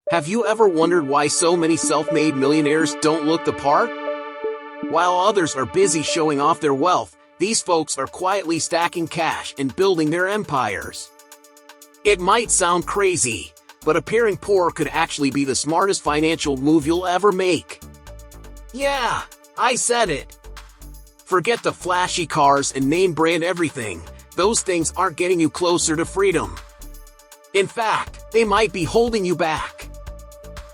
Have you ever wondered why so many self-made millionaires don't look the part? While others are busy showing off their wealth, these folks are quietly stacking cash and building their empires. It might sound crazy, but appearing poor could actually be the smartest financial move you'll ever make. Yeah, I said it. Forget the flashy cars and name brand everything. Those things aren't getting you closer to freedom. In fact, they might be holding you back.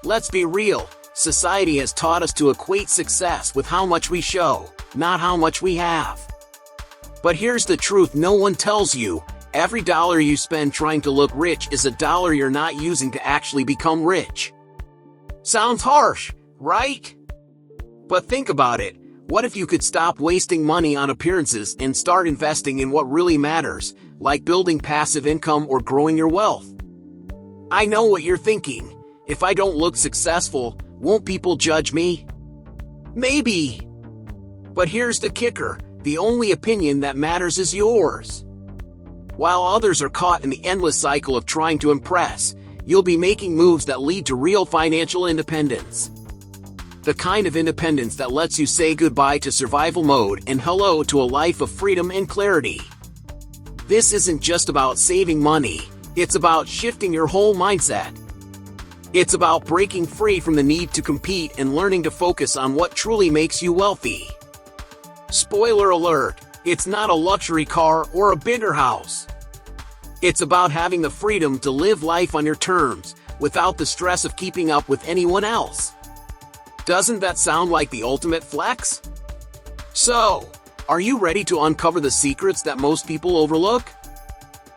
Let's be real, society has taught us to equate success with how much we show, not how much we have. But here's the truth no one tells you: every dollar you spend trying to look rich is a dollar you're not using to actually become rich. Sounds harsh, right? But think about it. What if you could stop wasting money on appearances and start investing in what really matters, like building passive income or growing your wealth? I know what you're thinking. If I don't look successful, won't people judge me? Maybe. But here's the kicker: the only opinion that matters is yours. While others are caught in the endless cycle of trying to impress, you'll be making moves that lead to real financial independence. The kind of independence that lets you say goodbye to survival mode and hello to a life of freedom and clarity. This isn't just about saving money, it's about shifting your whole mindset. It's about breaking free from the need to compete and learning to focus on what truly makes you wealthy. Spoiler alert, it's not a luxury car or a bigger house. It's about having the freedom to live life on your terms, without the stress of keeping up with anyone else. Doesn't that sound like the ultimate flex? So, are you ready to uncover the secrets that most people overlook?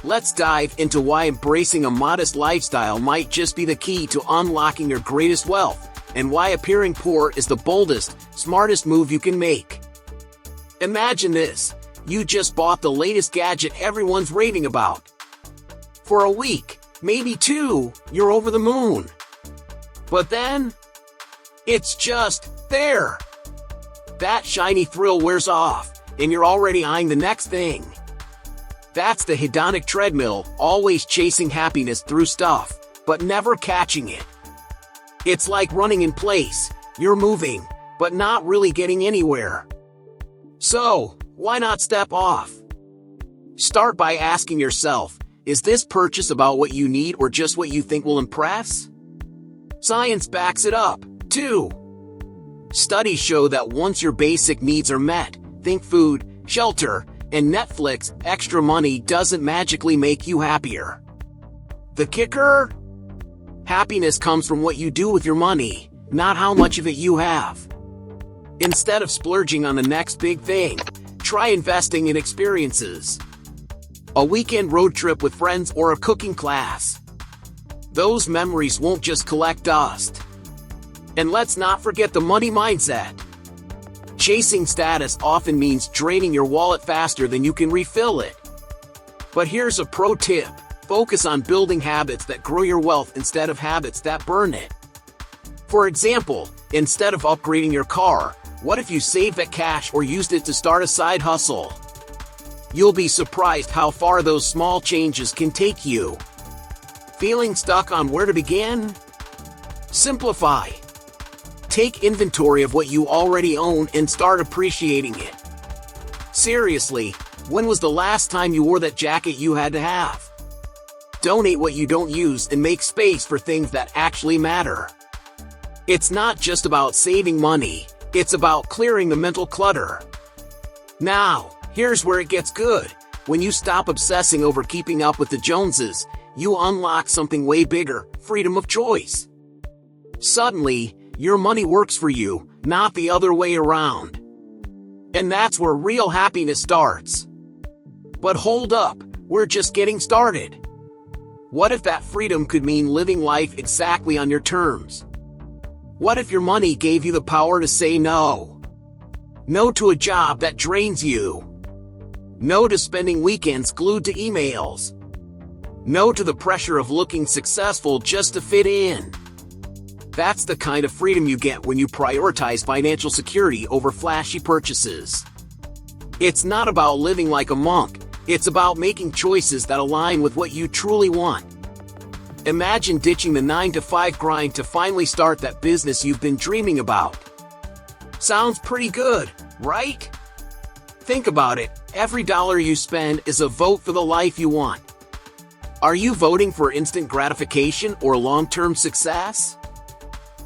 Let's dive into why embracing a modest lifestyle might just be the key to unlocking your greatest wealth, and why appearing poor is the boldest, smartest move you can make. Imagine this: you just bought the latest gadget everyone's raving about. For a week, maybe two, you're over the moon. But then, it's just there. That shiny thrill wears off, and you're already eyeing the next thing. That's the hedonic treadmill, always chasing happiness through stuff, but never catching it. It's like running in place. You're moving, but not really getting anywhere. So, why not step off? Start by asking yourself, is this purchase about what you need or just what you think will impress? Science backs it up, too. Studies show that once your basic needs are met, think food, shelter, and Netflix, extra money doesn't magically make you happier. The kicker? Happiness comes from what you do with your money, not how much of it you have. Instead of splurging on the next big thing, try investing in experiences. A weekend road trip with friends or a cooking class. Those memories won't just collect dust. And let's not forget the money mindset. Chasing status often means draining your wallet faster than you can refill it. But here's a pro tip: focus on building habits that grow your wealth instead of habits that burn it. For example, instead of upgrading your car, what if you saved that cash or used it to start a side hustle? You'll be surprised how far those small changes can take you. Feeling stuck on where to begin? Simplify. Take inventory of what you already own and start appreciating it. Seriously, when was the last time you wore that jacket you had to have? Donate what you don't use and make space for things that actually matter. It's not just about saving money, it's about clearing the mental clutter. Now, here's where it gets good. When you stop obsessing over keeping up with the Joneses, you unlock something way bigger: freedom of choice. Suddenly, your money works for you, not the other way around. And that's where real happiness starts. But hold up, we're just getting started. What if that freedom could mean living life exactly on your terms? What if your money gave you the power to say no? No to a job that drains you. No to spending weekends glued to emails. No to the pressure of looking successful just to fit in. That's the kind of freedom you get when you prioritize financial security over flashy purchases. It's not about living like a monk, it's about making choices that align with what you truly want. Imagine ditching the 9-to-5 grind to finally start that business you've been dreaming about. Sounds pretty good, right? Think about it. Every dollar you spend is a vote for the life you want. Are you voting for instant gratification or long-term success?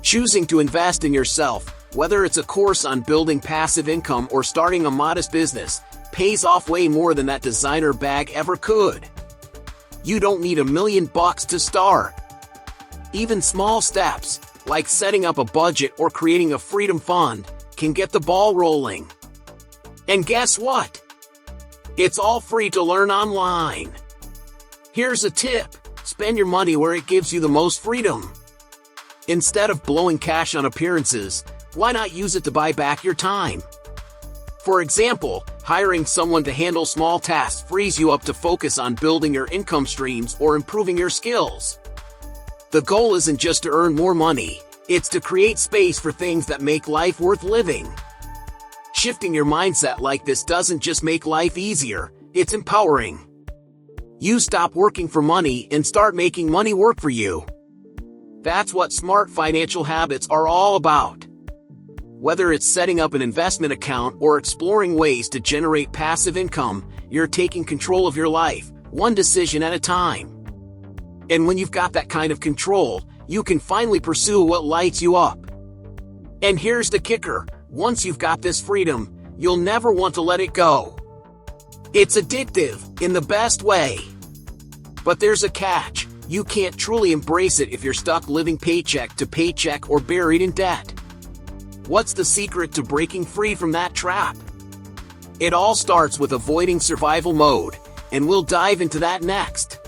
Choosing to invest in yourself, whether it's a course on building passive income or starting a modest business, pays off way more than that designer bag ever could. You don't need $1 million to start. Even small steps, like setting up a budget or creating a freedom fund, can get the ball rolling. And guess what? It's all free to learn online. Here's a tip: spend your money where it gives you the most freedom. Instead of blowing cash on appearances, why not use it to buy back your time? For example, hiring someone to handle small tasks frees you up to focus on building your income streams or improving your skills. The goal isn't just to earn more money, it's to create space for things that make life worth living. Shifting your mindset like this doesn't just make life easier, it's empowering. You stop working for money and start making money work for you. That's what smart financial habits are all about. Whether it's setting up an investment account or exploring ways to generate passive income, you're taking control of your life, one decision at a time. And when you've got that kind of control, you can finally pursue what lights you up. And here's the kicker: once you've got this freedom, you'll never want to let it go. It's addictive, in the best way. But there's a catch: you can't truly embrace it if you're stuck living paycheck to paycheck or buried in debt. What's the secret to breaking free from that trap? It all starts with avoiding survival mode, and we'll dive into that next.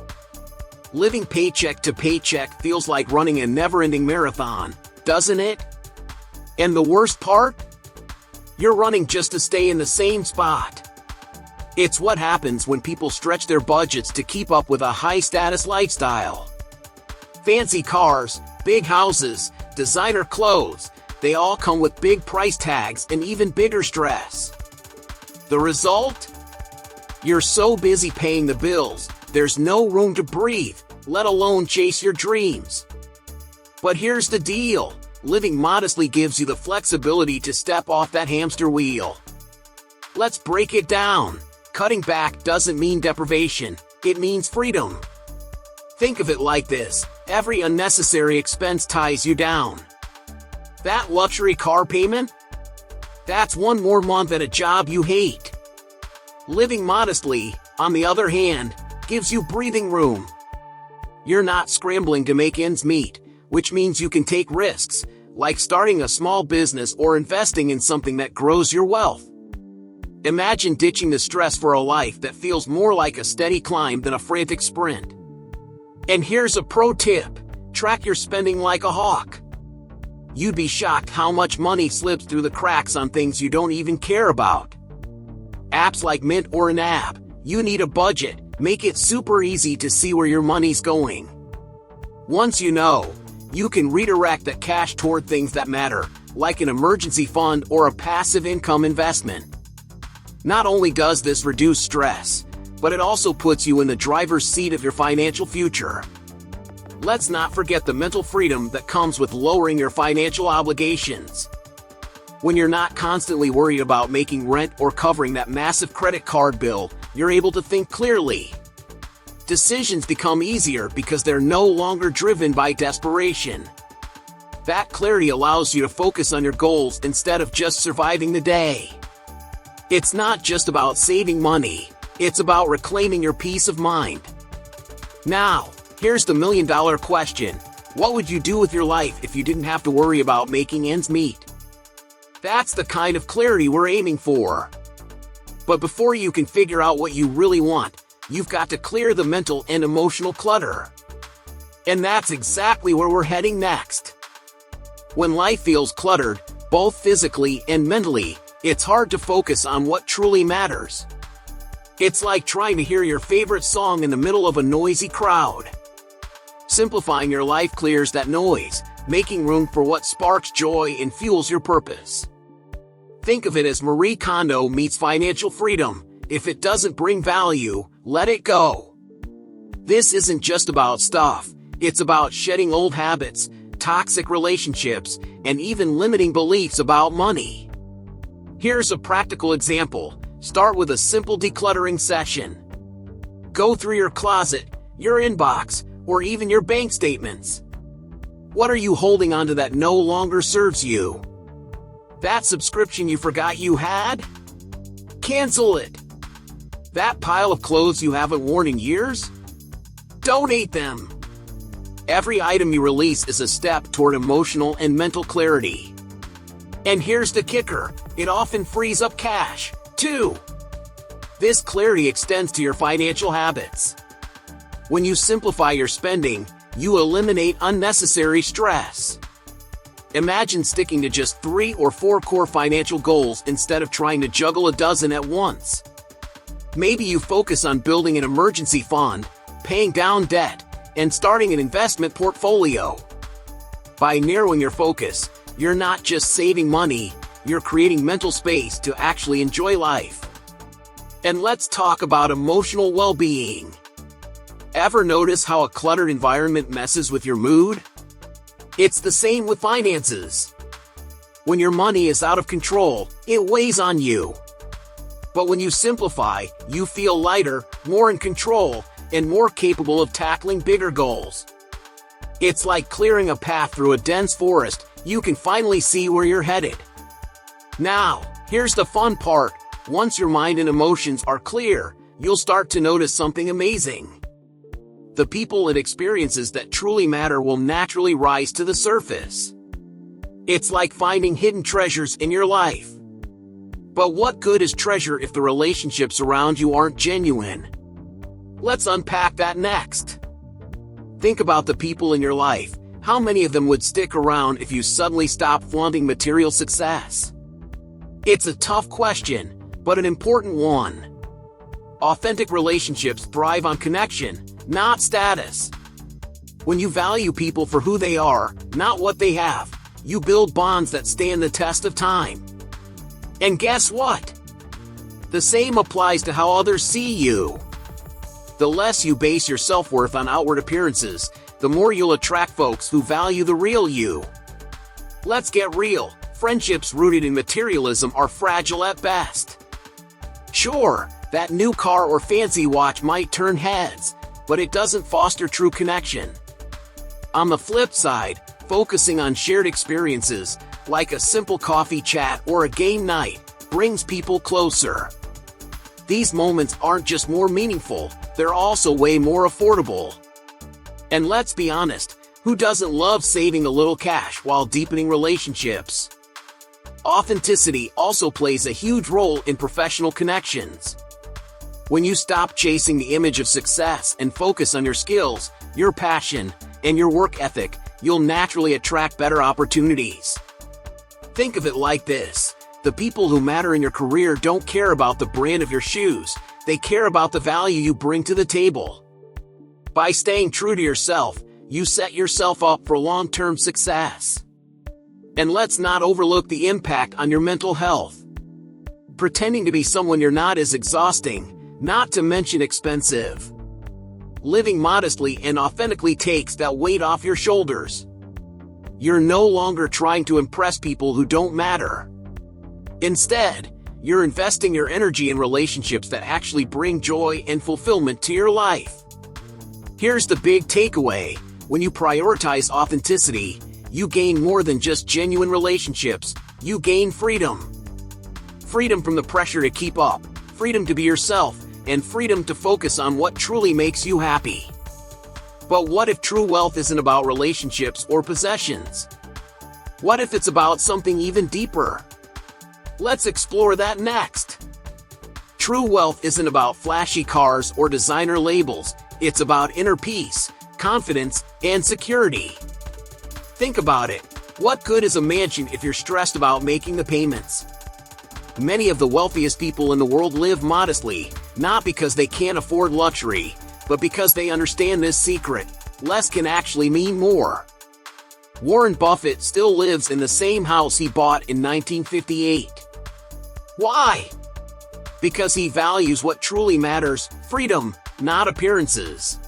Living paycheck to paycheck feels like running a never-ending marathon, doesn't it? And the worst part? You're running just to stay in the same spot. It's what happens when people stretch their budgets to keep up with a high-status lifestyle. Fancy cars, big houses, designer clothes, they all come with big price tags and even bigger stress. The result? You're so busy paying the bills, there's no room to breathe, let alone chase your dreams. But here's the deal: living modestly gives you the flexibility to step off that hamster wheel. Let's break it down. Cutting back doesn't mean deprivation, it means freedom. Think of it like this: every unnecessary expense ties you down. That luxury car payment? That's one more month at a job you hate. Living modestly, on the other hand, gives you breathing room. You're not scrambling to make ends meet, which means you can take risks, like starting a small business or investing in something that grows your wealth. Imagine ditching the stress for a life that feels more like a steady climb than a frantic sprint. And here's a pro tip: track your spending like a hawk. You'd be shocked how much money slips through the cracks on things you don't even care about. Apps like Mint or an app, you need a budget, make it super easy to see where your money's going. Once you know, you can redirect that cash toward things that matter, like an emergency fund or a passive income investment. Not only does this reduce stress, but it also puts you in the driver's seat of your financial future. Let's not forget the mental freedom that comes with lowering your financial obligations. When you're not constantly worried about making rent or covering that massive credit card bill, you're able to think clearly. Decisions become easier because they're no longer driven by desperation. That clarity allows you to focus on your goals instead of just surviving the day. It's not just about saving money, it's about reclaiming your peace of mind. Now, here's the million-dollar question: what would you do with your life if you didn't have to worry about making ends meet? That's the kind of clarity we're aiming for. But before you can figure out what you really want, you've got to clear the mental and emotional clutter. And that's exactly where we're heading next. When life feels cluttered, both physically and mentally, it's hard to focus on what truly matters. It's like trying to hear your favorite song in the middle of a noisy crowd. Simplifying your life clears that noise, making room for what sparks joy and fuels your purpose. Think of it as Marie Kondo meets financial freedom. If it doesn't bring value, let it go. This isn't just about stuff, It's about shedding old habits, toxic relationships, and even limiting beliefs about money. Here's a practical example. Start with a simple decluttering session. Go through your closet, your inbox, or even your bank statements. What are you holding onto that no longer serves you? That subscription you forgot you had? Cancel it. That pile of clothes you haven't worn in years? Donate them. Every item you release is a step toward emotional and mental clarity. And here's the kicker, it often frees up cash, too. This clarity extends to your financial habits. When you simplify your spending, you eliminate unnecessary stress. Imagine sticking to just 3 or 4 core financial goals instead of trying to juggle a dozen at once. Maybe you focus on building an emergency fund, paying down debt, and starting an investment portfolio. By narrowing your focus, you're not just saving money, you're creating mental space to actually enjoy life. And let's talk about emotional well-being. Ever notice how a cluttered environment messes with your mood? It's the same with finances. When your money is out of control, it weighs on you. But when you simplify, you feel lighter, more in control, and more capable of tackling bigger goals. It's like clearing a path through a dense forest. You can finally see where you're headed. Now, here's the fun part. Once your mind and emotions are clear, you'll start to notice something amazing. The people and experiences that truly matter will naturally rise to the surface. It's like finding hidden treasures in your life. But what good is treasure if the relationships around you aren't genuine? Let's unpack that next. Think about the people in your life. How many of them would stick around if you suddenly stopped flaunting material success? It's a tough question, but an important one. Authentic relationships thrive on connection, not status. When you value people for who they are, not what they have, you build bonds that stand the test of time. And guess what? The same applies to how others see you. The less you base your self-worth on outward appearances, the more you'll attract folks who value the real you. Let's get real. Friendships rooted in materialism are fragile at best. Sure, that new car or fancy watch might turn heads, but it doesn't foster true connection. On the flip side, focusing on shared experiences, like a simple coffee chat or a game night, brings people closer. These moments aren't just more meaningful, they're also way more affordable. And let's be honest, who doesn't love saving a little cash while deepening relationships? Authenticity also plays a huge role in professional connections. When you stop chasing the image of success and focus on your skills, your passion, and your work ethic, you'll naturally attract better opportunities. Think of it like this. The people who matter in your career don't care about the brand of your shoes, they care about the value you bring to the table. By staying true to yourself, you set yourself up for long-term success. And let's not overlook the impact on your mental health. Pretending to be someone you're not is exhausting, not to mention expensive. Living modestly and authentically takes that weight off your shoulders. You're no longer trying to impress people who don't matter. Instead, you're investing your energy in relationships that actually bring joy and fulfillment to your life. Here's the big takeaway. When you prioritize authenticity, you gain more than just genuine relationships, you gain freedom. Freedom from the pressure to keep up, freedom to be yourself, and freedom to focus on what truly makes you happy. But what if true wealth isn't about relationships or possessions? What if it's about something even deeper? Let's explore that next. True wealth isn't about flashy cars or designer labels, it's about inner peace, confidence, and security. Think about it. What good is a mansion if you're stressed about making the payments? Many of the wealthiest people in the world live modestly, not because they can't afford luxury, but because they understand this secret. Less can actually mean more. Warren Buffett still lives in the same house he bought in 1958. Why? Because he values what truly matters, freedom, not appearances.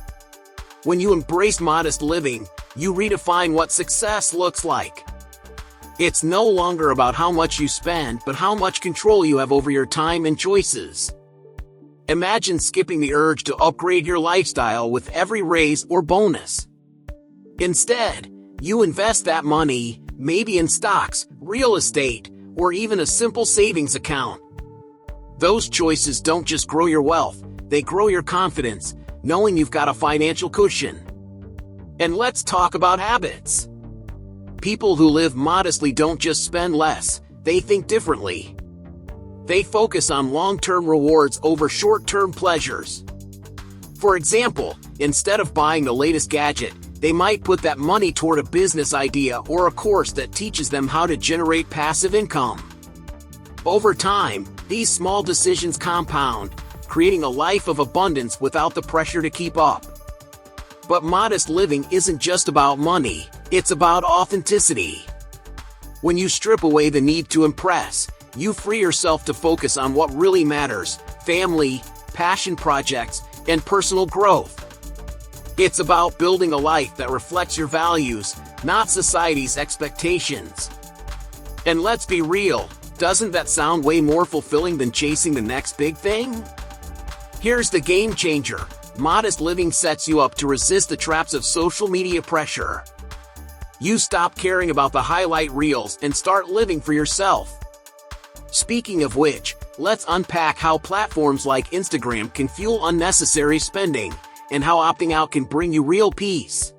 When you embrace modest living, you redefine what success looks like. It's no longer about how much you spend, but how much control you have over your time and choices. Imagine skipping the urge to upgrade your lifestyle with every raise or bonus. Instead, you invest that money, maybe in stocks, real estate, or even a simple savings account. Those choices don't just grow your wealth, they grow your confidence, knowing you've got a financial cushion. And let's talk about habits. People who live modestly don't just spend less, they think differently. They focus on long-term rewards over short-term pleasures. For example, instead of buying the latest gadget, they might put that money toward a business idea or a course that teaches them how to generate passive income. Over time, these small decisions compound, creating a life of abundance without the pressure to keep up. But modest living isn't just about money, it's about authenticity. When you strip away the need to impress, you free yourself to focus on what really matters: family, passion projects, and personal growth. It's about building a life that reflects your values, not society's expectations. And let's be real, doesn't that sound way more fulfilling than chasing the next big thing? Here's the game changer. Modest living sets you up to resist the traps of social media pressure. You stop caring about the highlight reels and start living for yourself. Speaking of which, let's unpack how platforms like Instagram can fuel unnecessary spending, and how opting out can bring you real peace.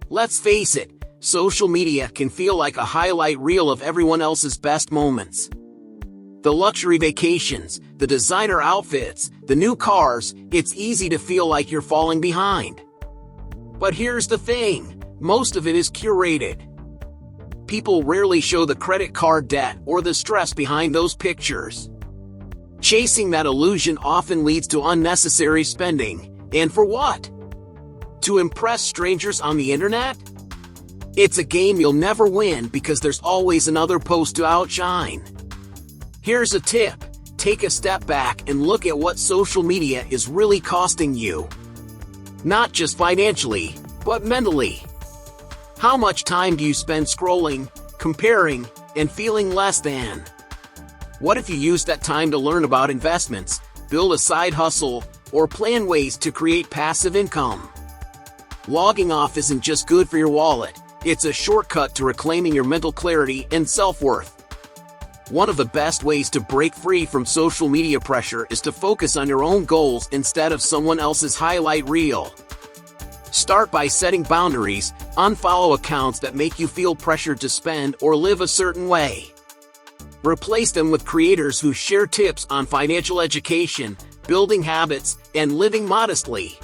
Let's face it, social media can feel like a highlight reel of everyone else's best moments. The luxury vacations, the designer outfits, the new cars, it's easy to feel like you're falling behind. But here's the thing, most of it is curated. People rarely show the credit card debt or the stress behind those pictures. Chasing that illusion often leads to unnecessary spending. And for what? To impress strangers on the internet? It's a game you'll never win because there's always another post to outshine. Here's a tip. Take a step back and look at what social media is really costing you. Not just financially, but mentally. How much time do you spend scrolling, comparing, and feeling less than? What if you use that time to learn about investments, build a side hustle, or plan ways to create passive income? Logging off isn't just good for your wallet, it's a shortcut to reclaiming your mental clarity and self-worth. One of the best ways to break free from social media pressure is to focus on your own goals instead of someone else's highlight reel. Start by setting boundaries, unfollow accounts that make you feel pressured to spend or live a certain way. Replace them with creators who share tips on financial education, building habits, and living modestly.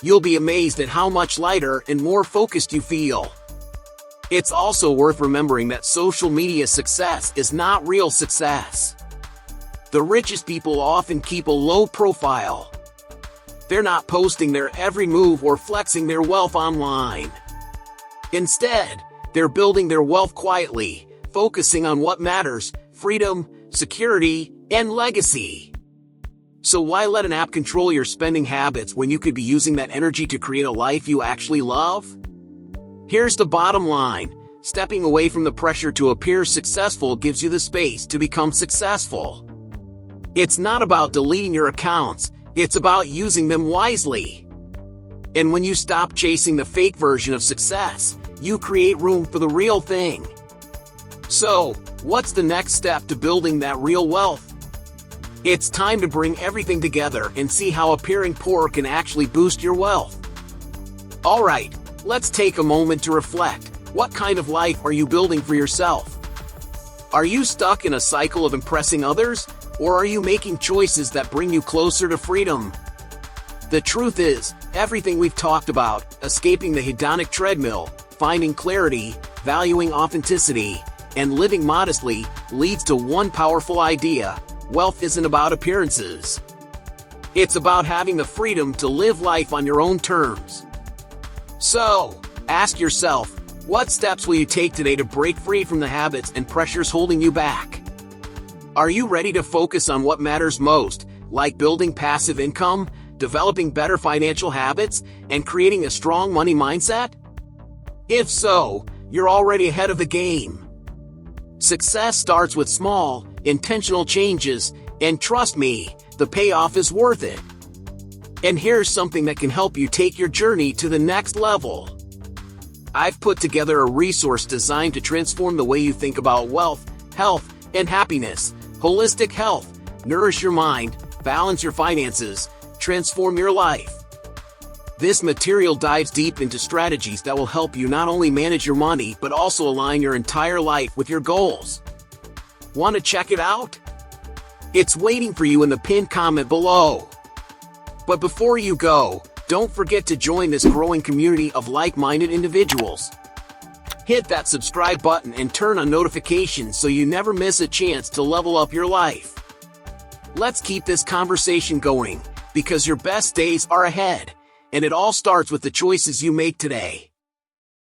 You'll be amazed at how much lighter and more focused you feel. It's also worth remembering that social media success is not real success. The richest people often keep a low profile. They're not posting their every move or flexing their wealth online. Instead, they're building their wealth quietly, focusing on what matters: freedom, security, and legacy. So why let an app control your spending habits when you could be using that energy to create a life you actually love? Here's the bottom line. Stepping away from the pressure to appear successful gives you the space to become successful. It's not about deleting your accounts, it's about using them wisely. And when you stop chasing the fake version of success, you create room for the real thing. So, what's the next step to building that real wealth? It's time to bring everything together and see how appearing poor can actually boost your wealth. Alright, let's take a moment to reflect. What kind of life are you building for yourself? Are you stuck in a cycle of impressing others, or are you making choices that bring you closer to freedom? The truth is, everything we've talked about, escaping the hedonic treadmill, finding clarity, valuing authenticity, and living modestly, leads to one powerful idea: wealth isn't about appearances. It's about having the freedom to live life on your own terms. So, ask yourself, what steps will you take today to break free from the habits and pressures holding you back? Are you ready to focus on what matters most, like building passive income, developing better financial habits, and creating a strong money mindset? If so, you're already ahead of the game. Success starts with small, intentional changes, and trust me, the payoff is worth it. And here's something that can help you take your journey to the next level. I've put together a resource designed to transform the way you think about wealth, health, and happiness. Holistic Health. Nourish your mind, balance your finances, transform your life. This material dives deep into strategies that will help you not only manage your money but also align your entire life with your goals. Want to check it out? It's waiting for you in the pinned comment below. But before you go, don't forget to join this growing community of like-minded individuals. Hit that subscribe button and turn on notifications so you never miss a chance to level up your life. Let's keep this conversation going, because your best days are ahead, and it all starts with the choices you make today.